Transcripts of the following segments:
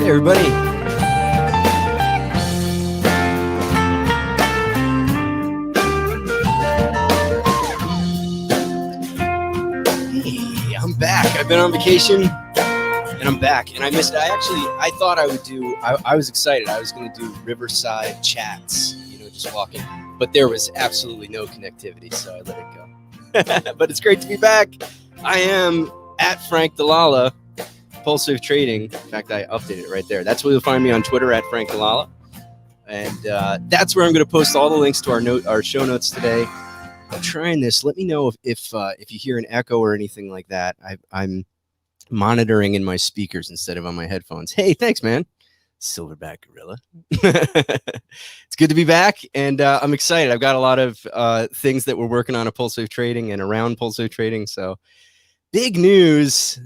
Hey, everybody. Hey, I'm back. I've been on vacation and I'm back. And I missed it. I thought I would do, I was excited. I was going to do Riverside chats, just walking. But there was absolutely no connectivity, so I let it go. But it's great to be back. I am at Frank Delala. PulseWave Trading. In fact, I updated it right there. That's where you'll find me on Twitter at Frank Delala. And that's where I'm going to post all the links to our show notes today. I'm trying this. Let me know if you hear an echo or anything like that. I'm monitoring in my speakers instead of on my headphones. Hey, thanks, man. Silverback Gorilla. It's good to be back, and I'm excited. I've got a lot of things that we're working on at PulseWave Trading and around PulseWave Trading. So big news.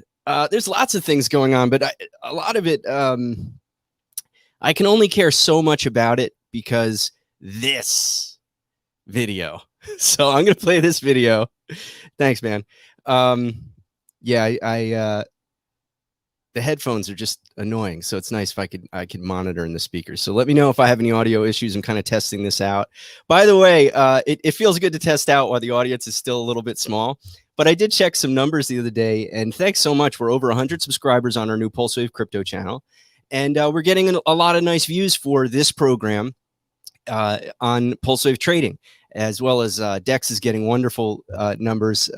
There's lots of things going on, but a lot of it, I can only care so much about it because this video. So I'm going to play this video. Thanks, man. Yeah, the headphones are just annoying. So it's nice if I could monitor in the speakers. So let me know if I have any audio issues. I'm kind of testing this out. By the way, it feels good to test out while the audience is still a little bit small. But I did check some numbers the other day, and thanks so much. We're over 100 subscribers on our new PulseWave crypto channel, and we're getting a lot of nice views for this program on PulseWave Trading, as well as Dex is getting wonderful numbers.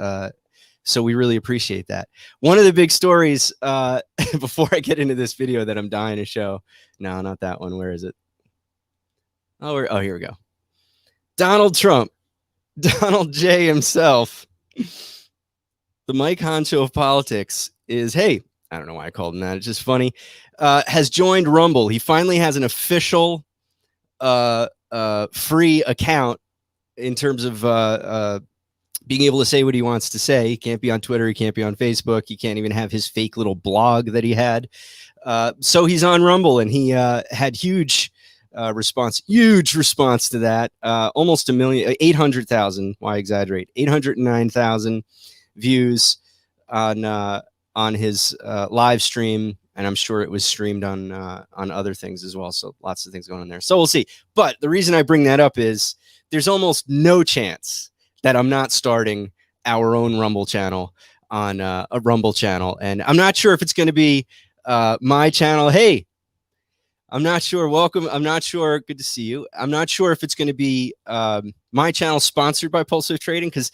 So we really appreciate that. One of the big stories before I get into this video that I'm dying to show. No, not that one. Where is it? Oh, here we go. Donald Trump, Donald J himself. The Mike Honcho of politics is, hey, I don't know why I called him that. It's just funny. Has joined Rumble. He finally has an official free account in terms of being able to say what he wants to say. He can't be on Twitter. He can't be on Facebook. He can't even have his fake little blog that he had. So he's on Rumble, and he had huge response to that. Almost 800,000. Why exaggerate? 809,000 views on his live stream, and I'm sure it was streamed on other things as well. So lots of things going on there. So we'll see. But the reason I bring that up is there's almost no chance that I'm not starting our own Rumble channel on a Rumble channel, and I'm not sure if it's going to be my channel. Hey, I'm not sure. Welcome. I'm not sure. Good to see you. I'm not sure if it's going to be my channel sponsored by PulseWave Trading, because,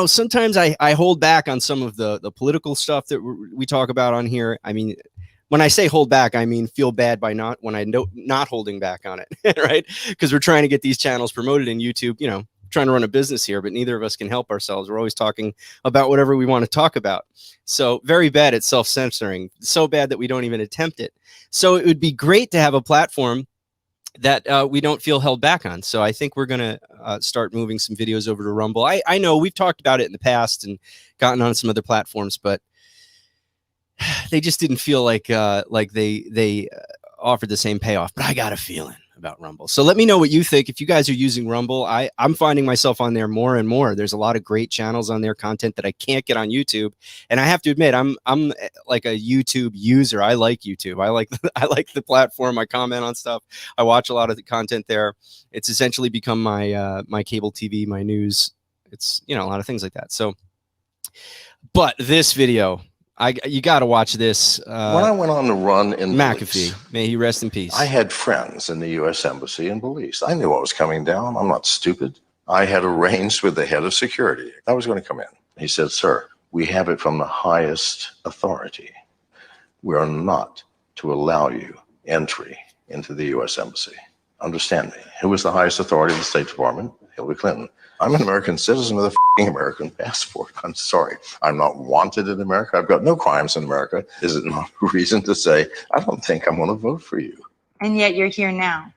sometimes I hold back on some of the political stuff that we talk about on here. I mean, when I say hold back, I mean feel bad by not holding back on it, right? Because we're trying to get these channels promoted in YouTube, trying to run a business here, but neither of us can help ourselves. We're always talking about whatever we want to talk about. So very bad at self-censoring, so bad that we don't even attempt it. So it would be great to have a platform that we don't feel held back on. So I think we're going to start moving some videos over to Rumble. I know we've talked about it in the past and gotten on some other platforms, but they just didn't feel like they offered the same payoff. But I got a feeling about Rumble. So let me know what you think. If you guys are using Rumble, I'm finding myself on there more and more. There's a lot of great channels on there, content that I can't get on YouTube. And I have to admit, I'm like a YouTube user. I like YouTube. I like the platform. I comment on stuff. I watch a lot of the content there. It's essentially become my my cable TV, my news. It's, a lot of things like that. So, but this video, you got to watch this. When I went on the run in McAfee, Belize, may he rest in peace. I had friends in the U.S. Embassy in Belize. I knew what was coming down. I'm not stupid. I had arranged with the head of security. I was going to come in. He said, "Sir, we have it from the highest authority. We are not to allow you entry into the U.S. Embassy." Understand me. Who was the highest authority of the State Department? Hillary Clinton. I'm an American citizen with a American passport. I'm sorry. I'm not wanted in America. I've got no crimes in America. Is it not a reason to say, I don't think I'm going to vote for you? And yet you're here now.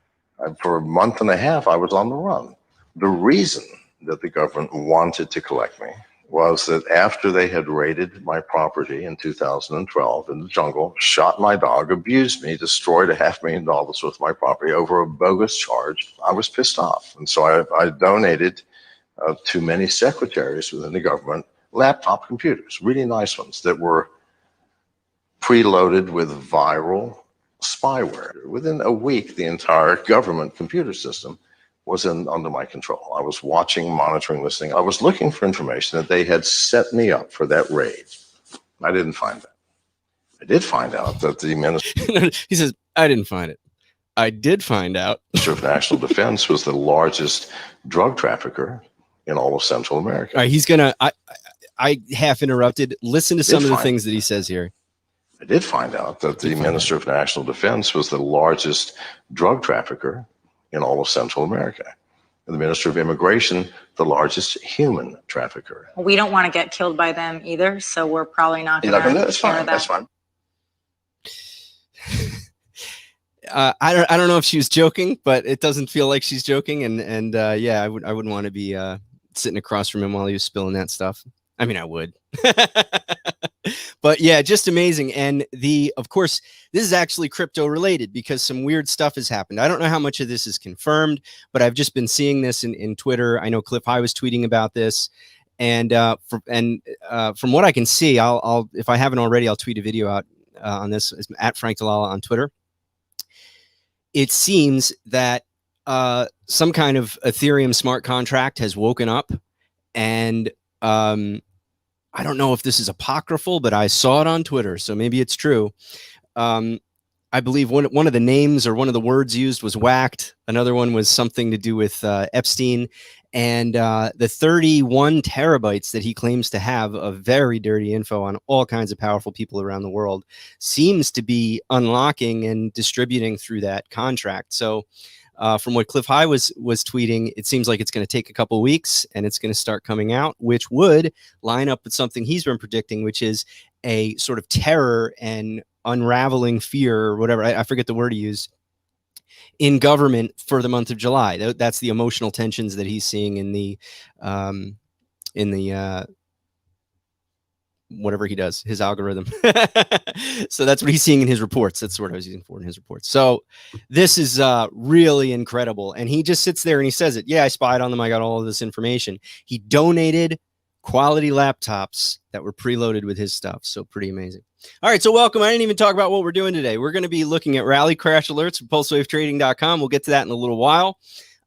For a month and a half, I was on the run. The reason that the government wanted to collect me was that after they had raided my property in 2012 in the jungle, shot my dog, abused me, destroyed $500,000 worth of my property over a bogus charge, I was pissed off. And so I donated to many secretaries within the government laptop computers, really nice ones that were preloaded with viral spyware. Within a week, the entire government computer system was under my control. I was watching, monitoring, listening. I was looking for information that they had set me up for that raid. I didn't find that. I did find out that the Minister He says, I didn't find it. I did find out. of National Defense was the largest drug trafficker in all of Central America. All right, he's gonna. I half interrupted. Listen to some of the things that he says here. I did find out that the Minister of National Defense was the largest drug trafficker in all of Central America. And the Minister of Immigration, the largest human trafficker. We don't want to get killed by them either, so we're probably not going to That's fine. That's fine. I don't know if she was joking, but it doesn't feel like she's joking. And yeah, I wouldn't want to be sitting across from him while he was spilling that stuff. I mean, I would. But yeah, just amazing. And of course, this is actually crypto related because some weird stuff has happened. I don't know how much of this is confirmed, but I've just been seeing this in Twitter. I know Cliff High was tweeting about this. And from what I can see, I'll if I haven't already, I'll tweet a video out on this at Frank Delala on Twitter. It seems that some kind of Ethereum smart contract has woken up, and I don't know if this is apocryphal, but I saw it on Twitter, so maybe it's true. I believe one of the names or one of the words used was whacked. Another one was something to do with Epstein. And the 31 terabytes that he claims to have of very dirty info on all kinds of powerful people around the world seems to be unlocking and distributing through that contract. So from what Cliff High was tweeting, it seems like it's going to take a couple of weeks and it's going to start coming out, which would line up with something he's been predicting, which is a sort of terror and unraveling fear or whatever. I forget the word he used in government for the month of July. That's the emotional tensions that he's seeing in the whatever he does, his algorithm. So that's what he's seeing in his reports. That's what I was using for in his reports. So this is really incredible. And he just sits there and he says it. Yeah, I spied on them. I got all of this information. He donated quality laptops that were preloaded with his stuff. So pretty amazing. All right, so welcome. I didn't even talk about what we're doing today. We're going to be looking at rally crash alerts from PulseWaveTrading.com. We'll get to that in a little while.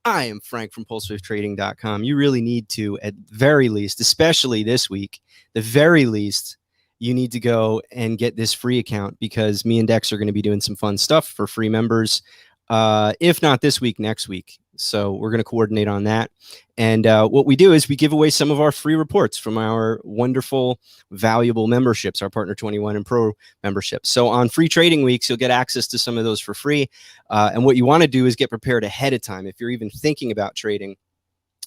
I am Frank from PulseWaveTrading.com. You really need to, at very least, especially this week, the very least, you need to go and get this free account because me and Dex are going to be doing some fun stuff for free members. If not this week, next week. So we're going to coordinate on that. And what we do is we give away some of our free reports from our wonderful, valuable memberships, our Partner 21 and Pro memberships. So on free trading weeks, you'll get access to some of those for free. And what you want to do is get prepared ahead of time. If you're even thinking about trading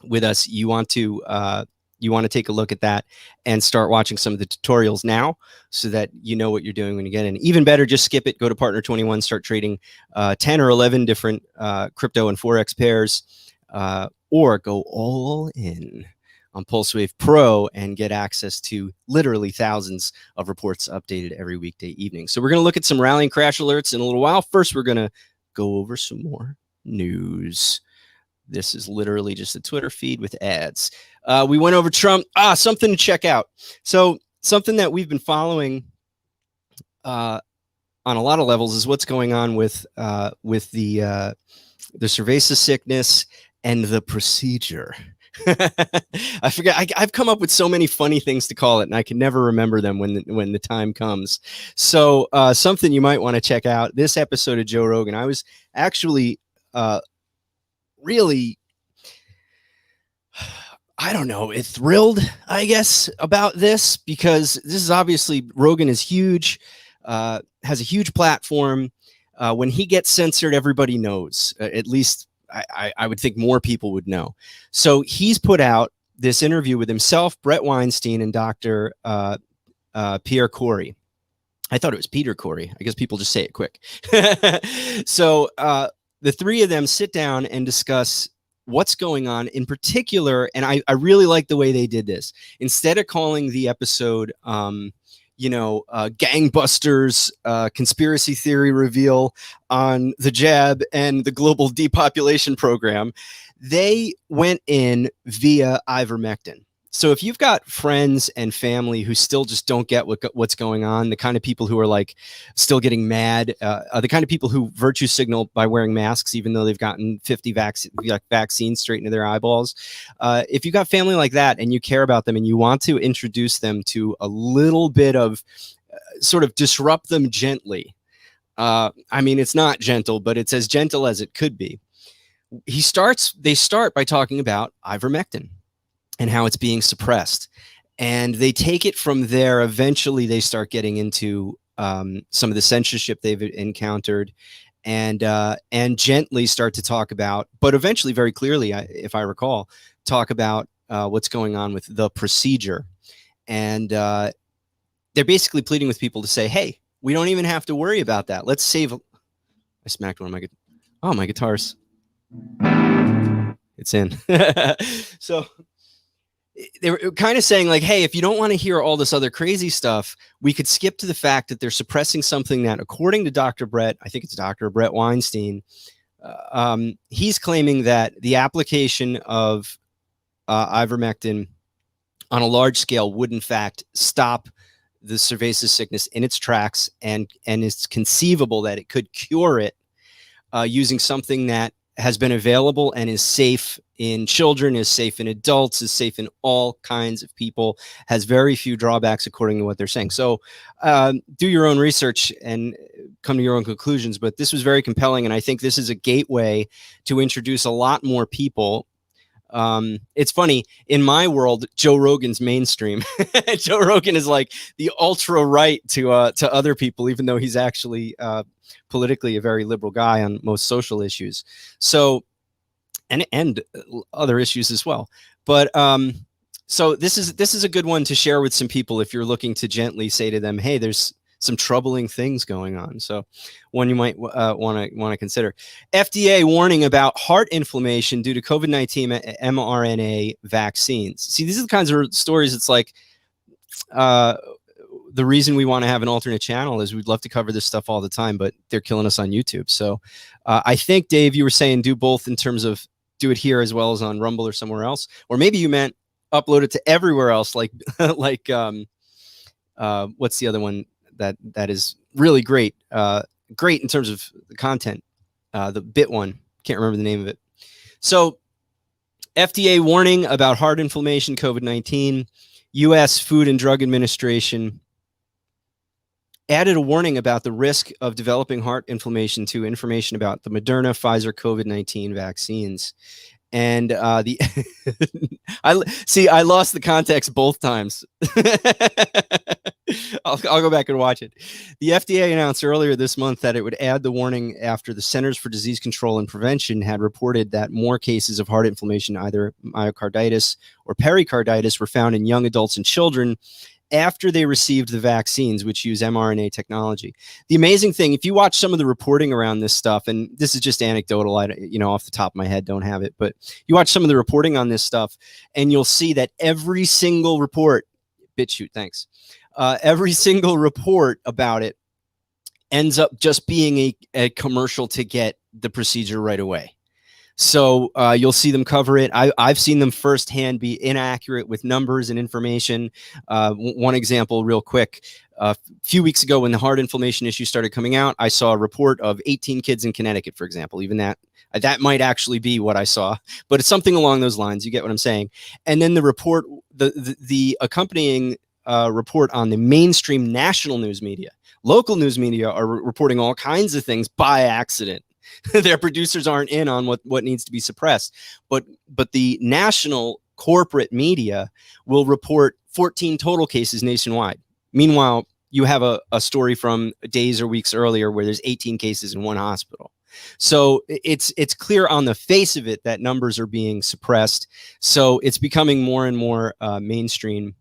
with us, you want to take a look at that and start watching some of the tutorials now so that you know what you're doing when you get in. Even better, just skip it. Go to Partner 21, start trading 10 or 11 different crypto and forex pairs, or go all in on PulseWave Pro and get access to literally thousands of reports updated every weekday evening. So we're going to look at some rallying crash alerts in a little while. First, we're going to go over some more news. This is literally just a Twitter feed with ads. We went over Trump. Something to check out. So something that we've been following on a lot of levels is what's going on with the cerveza sickness and the procedure. I forget. I've come up with so many funny things to call it, and I can never remember them when the time comes. So something you might want to check out. This episode of Joe Rogan, I was actually really, I don't know, thrilled, I guess, about this because this is obviously Rogan is huge, has a huge platform. When he gets censored, everybody knows. At least I would think more people would know. So he's put out this interview with himself, Brett Weinstein, and Dr. Pierre Corey. I thought it was Peter Corey. I guess people just say it quick. So the three of them sit down and discuss what's going on in particular. And I really like the way they did this. Instead of calling the episode, gangbusters, conspiracy theory reveal on the jab and the global depopulation program, they went in via ivermectin. So if you've got friends and family who still just don't get what's going on, the kind of people who are like still getting mad, the kind of people who virtue signal by wearing masks, even though they've gotten 50 vaccines straight into their eyeballs. If you've got family like that and you care about them and you want to introduce them to a little bit of sort of disrupt them gently. I mean, it's not gentle, but it's as gentle as it could be. They start by talking about ivermectin and how it's being suppressed. And they take it from there. Eventually, they start getting into some of the censorship they've encountered and gently start to talk about, but eventually very clearly, if I recall, talk about what's going on with the procedure. And they're basically pleading with people to say, hey, we don't even have to worry about that. Let's save. I smacked one of my guitars. It's in. So they were kind of saying like, hey, if you don't want to hear all this other crazy stuff, we could skip to the fact that they're suppressing something that, according to Dr. Brett, I think it's Dr. Brett Weinstein, he's claiming that the application of ivermectin on a large scale would in fact stop the cerveza sickness in its tracks, and it's conceivable that it could cure it using something that has been available and is safe in children, is safe in adults, is safe in all kinds of people, has very few drawbacks according to what they're saying. So do your own research and come to your own conclusions. But this was very compelling, and I think this is a gateway to introduce a lot more people. It's funny, in my world, Joe Rogan's mainstream. Joe Rogan is like the ultra right to other people, even though he's actually politically a very liberal guy on most social issues. So, and other issues as well. But so this is a good one to share with some people if you're looking to gently say to them, hey, there's some troubling things going on. So one you might want to consider. FDA warning about heart inflammation due to COVID-19 mRNA vaccines. See, these are the kinds of stories. It's like the reason we want to have an alternate channel is we'd love to cover this stuff all the time, but they're killing us on YouTube. So I think, Dave, you were saying do both in terms of do it here as well as on Rumble or somewhere else, or maybe you meant upload it to everywhere else, like what's the other one that is really great, great in terms of the content, the bit one, can't remember the name of it. So FDA warning about heart inflammation, COVID-19, U.S. Food and Drug Administration added a warning about the risk of developing heart inflammation to information about the Moderna, Pfizer, COVID-19 vaccines. And I lost the context both times. I'll go back and watch it. The FDA announced earlier this month that it would add the warning after the Centers for Disease Control and Prevention had reported that more cases of heart inflammation, either myocarditis or pericarditis, were found in young adults and children after they received the vaccines, which use mRNA technology. The amazing thing, if you watch some of the reporting around this stuff, and this is just anecdotal, off the top of my head, don't have it, but you watch some of the reporting on this stuff, and you'll see that every single report, BitChute, thanks, every single report about it ends up just being a commercial to get the procedure right away. So you'll see them cover it. I've seen them firsthand be inaccurate with numbers and information. One example real quick, a few weeks ago when the heart inflammation issue started coming out, I saw a report of 18 kids in Connecticut, for example. Even that might actually be what I saw, but it's something along those lines. You get what I'm saying? And then the report, the accompanying report on the mainstream national news media. Local news media are reporting all kinds of things by accident. Their producers aren't in on what needs to be suppressed, but the national corporate media will report 14 total cases nationwide. Meanwhile, you have a story from days or weeks earlier where there's 18 cases in one hospital. So it's clear on the face of it that numbers are being suppressed. So it's becoming more and more mainstream,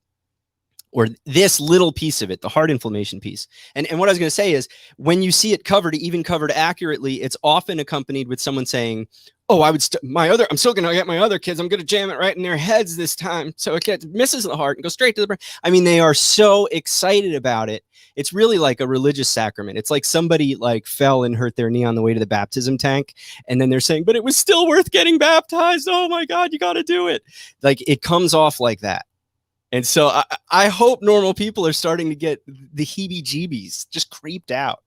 or this little piece of it, the heart inflammation piece. And what I was going to say is, when you see it covered, even covered accurately, it's often accompanied with someone saying, oh, I'm still going to get my other kids. I'm going to jam it right in their heads this time, so it misses the heart and goes straight to the brain. I mean, they are so excited about it. It's really like a religious sacrament. It's like somebody fell and hurt their knee on the way to the baptism tank. And then they're saying, but it was still worth getting baptized. Oh my God, you got to do it. Like, it comes off like that. And so I hope normal people are starting to get the heebie-jeebies, just creeped out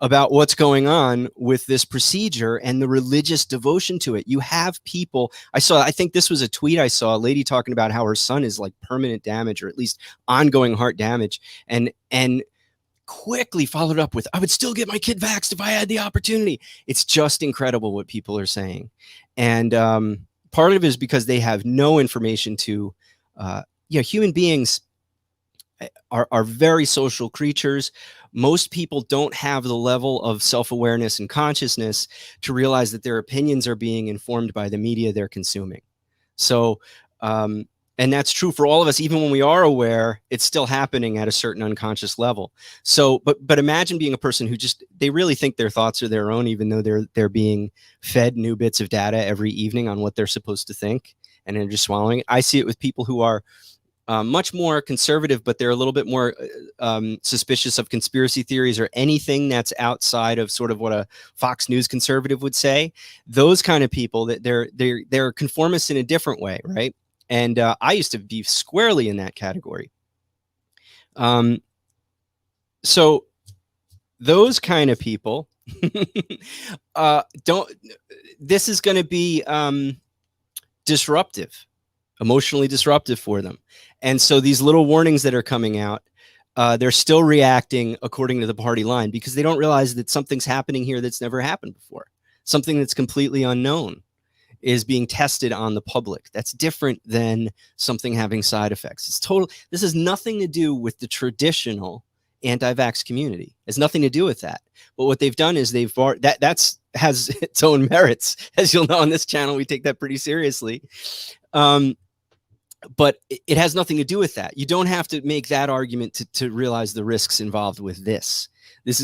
about what's going on with this procedure and the religious devotion to it. You have people, I think this was a tweet I saw, a lady talking about how her son is like permanent damage or at least ongoing heart damage, and quickly followed up with, I would still get my kid vaxxed if I had the opportunity. It's just incredible what people are saying. And part of it is because they have no information to, human beings are very social creatures. Most people don't have the level of self-awareness and consciousness to realize that their opinions are being informed by the media they're consuming. So, and that's true for all of us. Even when we are aware, it's still happening at a certain unconscious level. So, but imagine being a person who they really think their thoughts are their own, even though they're being fed new bits of data every evening on what they're supposed to think, and they're just swallowing it. I see it with people who are much more conservative, but they're a little bit more suspicious of conspiracy theories or anything that's outside of sort of what a Fox News conservative would say. Those kind of people, that they're conformists in a different way, right? And I used to be squarely in that category. So those kind of people this is going to be disruptive, emotionally disruptive for them. And so these little warnings that are coming out, they're still reacting according to the party line because they don't realize that something's happening here that's never happened before. Something that's completely unknown is being tested on the public. That's different than something having side effects. This has nothing to do with the traditional anti-vax community. It has nothing to do with that. But what they've done is has its own merits. As you'll know on this channel, we take that pretty seriously. But it has nothing to do with that. You don't have to make that argument to realize the risks involved with this. This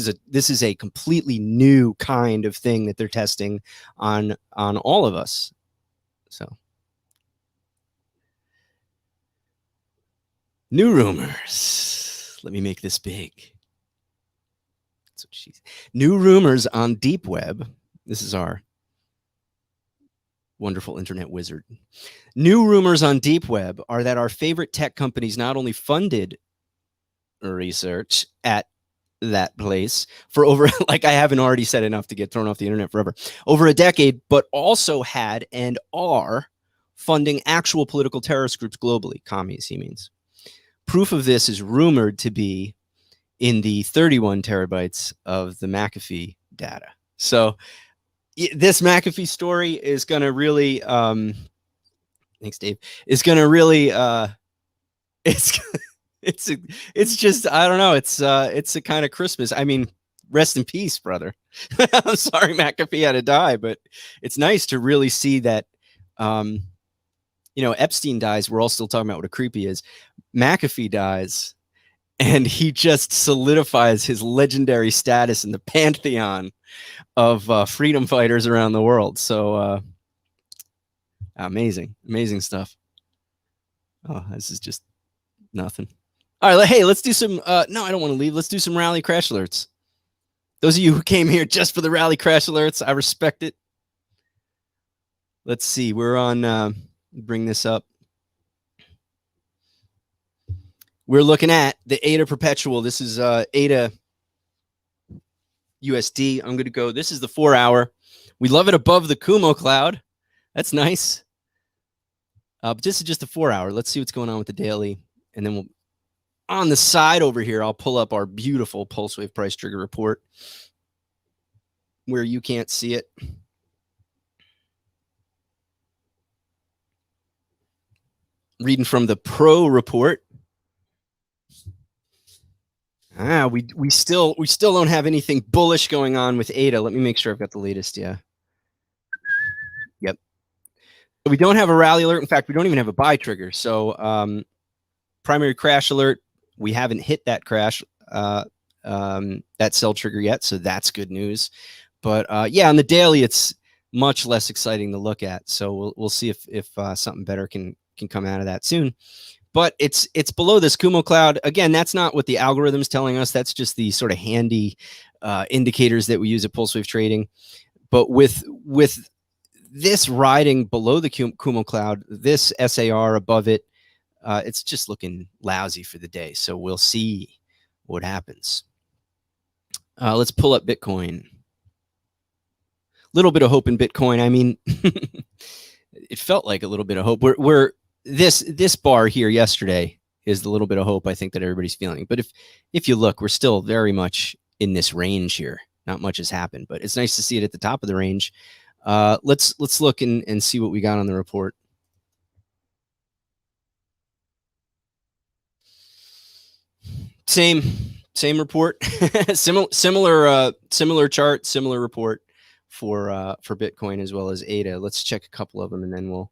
is a completely new kind of thing that they're testing on all of us. So, new rumors. Let me make this big. That's what new rumors on deep web. This is our wonderful internet wizard. New rumors on deep web are that our favorite tech companies not only funded research at that place for over, like I haven't already said enough to get thrown off the internet forever, over a decade, but also had and are funding actual political terrorist groups globally. Commies, he means. Proof of this is rumored to be in the 31 terabytes of the McAfee data. So this McAfee story is going to really, thanks, Dave, is going to really, it's just, I don't know. It's a kind of Christmas. I mean, rest in peace, brother. I'm sorry McAfee had to die, but it's nice to really see that, Epstein dies. We're all still talking about what a creep he is. McAfee dies, and he just solidifies his legendary status in the pantheon of freedom fighters around the world. So amazing stuff. Oh, this is just nothing. All right, hey, let's do some no, I don't want to leave. Let's do some rally crash alerts. Those of you who came here just for the rally crash alerts, I respect it. Let's see, we're on bring this up. We're looking at the ADA perpetual. This is ADA USD. I'm going to go, this is the 4 hour. We love it above the Kumo cloud. That's nice. But this is just the 4 hour. Let's see what's going on with the daily. And then we'll, on the side over here, I'll pull up our beautiful PulseWave price trigger report where you can't see it. Reading from the Pro report. We still don't have anything bullish going on with ADA. Let me make sure I've got the latest. Yeah. Yep. We don't have a rally alert. In fact, we don't even have a buy trigger. So primary crash alert, we haven't hit that crash, that sell trigger yet. So that's good news. But yeah, on the daily, it's much less exciting to look at. So we'll see if something better can come out of that soon. But it's below this Kumo cloud. Again, that's not what the algorithm's telling us. That's just the sort of handy indicators that we use at PulseWave Trading. But with this riding below the Kumo cloud, this SAR above it, it's just looking lousy for the day. So we'll see what happens. Let's pull up Bitcoin. Little bit of hope in Bitcoin. I mean, it felt like a little bit of hope. We're this bar here yesterday is the little bit of hope I think that everybody's feeling. But if you look, we're still very much in this range here. Not much has happened, but it's nice to see it at the top of the range. Let's look and see what we got on the report. Same report, similar chart, similar report for Bitcoin as well as ADA. Let's check a couple of them and then we'll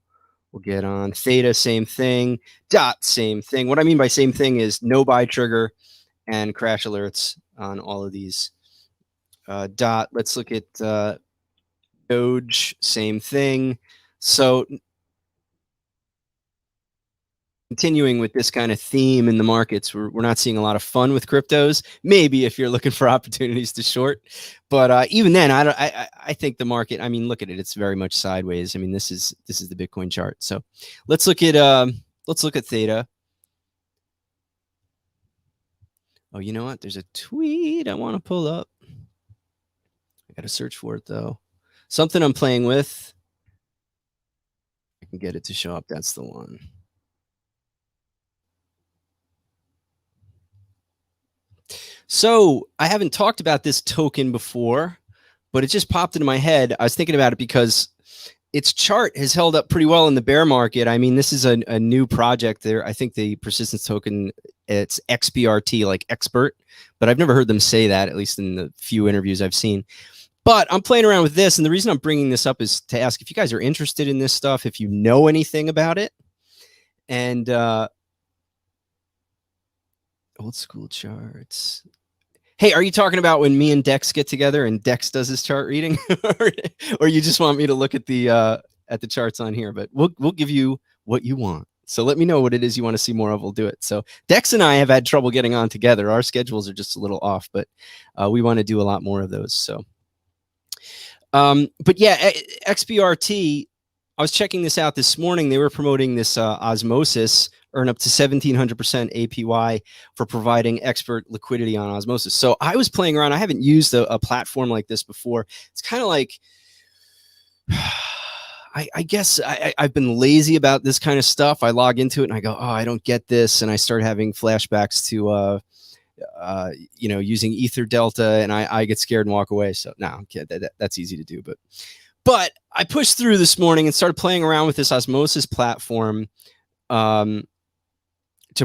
get on. Theta, same thing. Dot, same thing. What I mean by same thing is no buy trigger and crash alerts on all of these. Dot, let's look at Doge, same thing. So continuing with this kind of theme in the markets, we're not seeing a lot of fun with cryptos. Maybe if you're looking for opportunities to short, but even then, I think the market. I mean, look at it; it's very much sideways. I mean, this is the Bitcoin chart. So let's look at Theta. Oh, you know what? There's a tweet I want to pull up. I got to search for it though. Something I'm playing with. I can get it to show up. That's the one. So I haven't talked about this token before, but it just popped into my head. I was thinking about it because its chart has held up pretty well in the bear market. I mean, this is a new project there. I think the persistence token, it's XPRT, like expert, but I've never heard them say that, at least in the few interviews I've seen. But I'm playing around with this, and the reason I'm bringing this up is to ask if you guys are interested in this stuff, if you know anything about it. And old school charts. Hey, are you talking about when me and Dex get together and Dex does his chart reading, or you just want me to look at the charts on here? But we'll give you what you want. So let me know what it is you want to see more of. We'll do it. So Dex and I have had trouble getting on together. Our schedules are just a little off, but we want to do a lot more of those. So, but yeah, XPRT. I was checking this out this morning. They were promoting this osmosis, earn up to 1,700% APY for providing expert liquidity on osmosis. So I was playing around. I haven't used a platform like this before. It's kind of like, I guess I've been lazy about this kind of stuff. I log into it and I go, oh, I don't get this. And I start having flashbacks to, using Ether Delta, and I get scared and walk away. So no, that's easy to do. But I pushed through this morning and started playing around with this osmosis platform to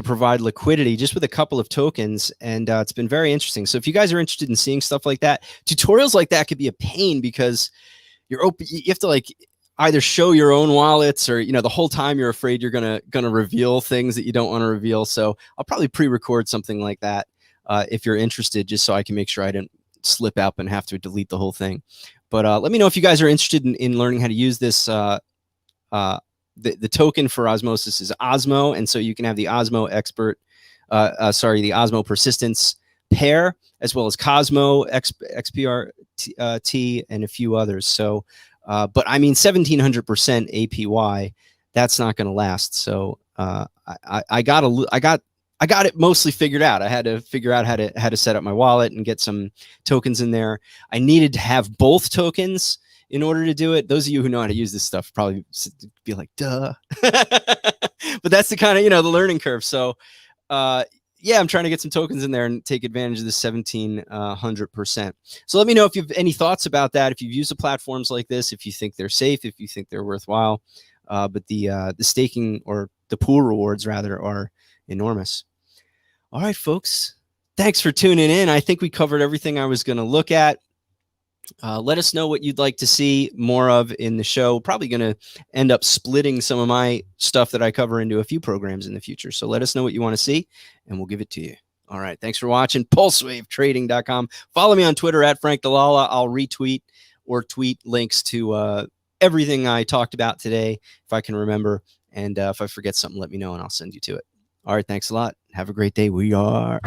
provide liquidity just with a couple of tokens. And it's been very interesting. So if you guys are interested in seeing stuff like that, tutorials like that could be a pain because you have to like either show your own wallets or, the whole time you're afraid you're going to reveal things that you don't want to reveal. So I'll probably pre-record something like that if you're interested, just so I can make sure I didn't slip out and have to delete the whole thing. But let me know if you guys are interested in learning how to use this. The token for osmosis is Osmo, and so you can have the Osmo expert, the Osmo persistence pair, as well as Cosmo, XPRT, and a few others. So, but I mean, 1,700% APY, that's not going to last. So I got it mostly figured out. I had to figure out how to set up my wallet and get some tokens in there. I needed to have both tokens in order to do it. Those of you who know how to use this stuff probably be like, duh. But that's the kind of, the learning curve. So I'm trying to get some tokens in there and take advantage of the 1,700%. So let me know if you have any thoughts about that, if you've used the platforms like this, if you think they're safe, if you think they're worthwhile. But the staking, or the pool rewards rather, are enormous. All right, folks, thanks for tuning in. I think we covered everything I was going to look at. Let us know what you'd like to see more of in the show. Probably going to end up splitting some of my stuff that I cover into a few programs in the future. So let us know what you want to see, and we'll give it to you. All right. Thanks for watching. PulseWaveTrading.com. Follow me on Twitter at Frank Dalala. I'll retweet or tweet links to everything I talked about today, if I can remember. And if I forget something, let me know, and I'll send you to it. All right. Thanks a lot. Have a great day. We are...